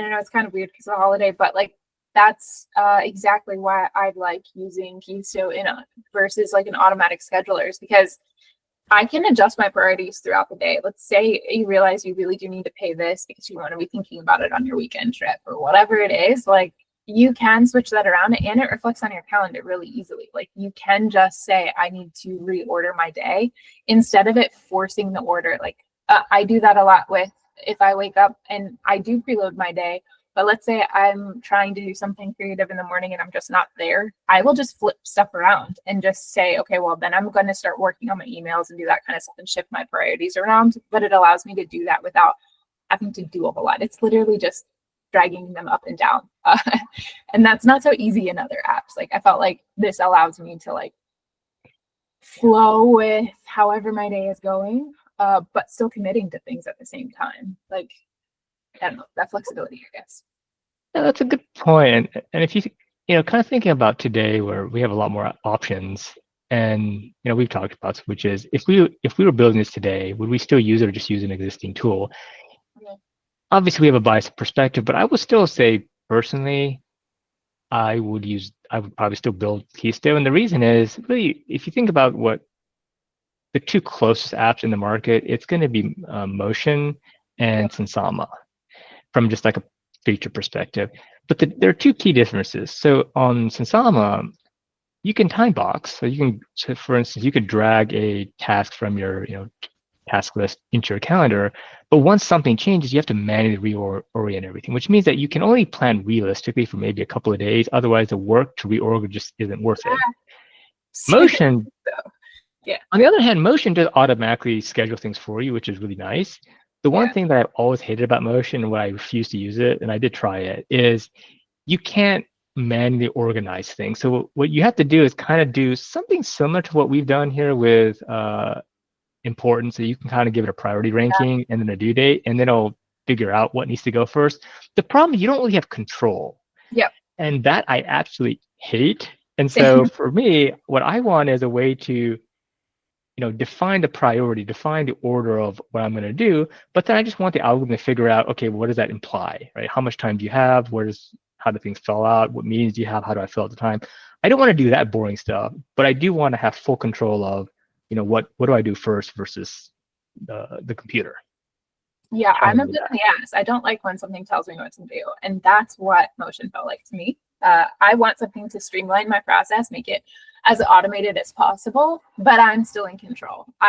I know it's kind of weird because of the holiday, but like that's exactly why I like using Keesto versus like an automatic scheduler is because I can adjust my priorities throughout the day. Let's say you realize you really do need to pay this because you want to be thinking about it on your weekend trip or whatever it is. Like you can switch that around and it reflects on your calendar really easily. Like you can just say, I need to reorder my day instead of it forcing the order. Like I do that a lot with if I wake up and I do preload my day. But let's say I'm trying to do something creative in the morning and I'm just not there. I will just flip stuff around and just say, okay, well, then I'm going to start working on my emails and do that kind of stuff and shift my priorities around. But it allows me to do that without having to do a whole lot. It's literally just dragging them up and down. And that's not so easy in other apps. Like I felt like this allows me to like flow with however my day is going, but still committing to things at the same time. Like, I don't know, that flexibility, I guess. Yeah, that's a good point. And if you, kind of thinking about today where we have a lot more options and, we've talked about, which is if we were building this today, would we still use it or just use an existing tool? Okay. Obviously, we have a biased perspective, but I would still say personally, I would probably still build Keystone. And the reason is really, if you think about what the two closest apps in the market, it's going to be Motion and Sunsama from just like a feature perspective. But there are two key differences. So on Sunsama, you can time box. So for instance, you could drag a task from your task list into your calendar. But once something changes, you have to manually reorient everything, which means that you can only plan realistically for maybe a couple of days. Otherwise, the work to reorg just isn't worth it. Motion, yeah. On the other hand, Motion does automatically schedule things for you, which is really nice. The one thing that I've always hated about Motion and why I refuse to use it, and I did try it, is you can't manually organize things. So what you have to do is kind of do something similar to what we've done here with importance. So you can kind of give it a priority ranking and then a due date, and then it'll figure out what needs to go first. The problem is you don't really have control. Yep. And that I absolutely hate. And so for me, what I want is a way to define the priority, define the order of what I'm going to do, but then I just want the algorithm to figure out, okay, what does that imply, right? How much time do you have? How do things fill out? What meetings do you have? How do I fill out the time? I don't want to do that boring stuff, but I do want to have full control of, what do I do first versus the computer. Yeah, I'm a bit of the ass. I don't like when something tells me what to do, and that's what Motion felt like to me. I want something to streamline my process, make it as automated as possible, but I'm still in control.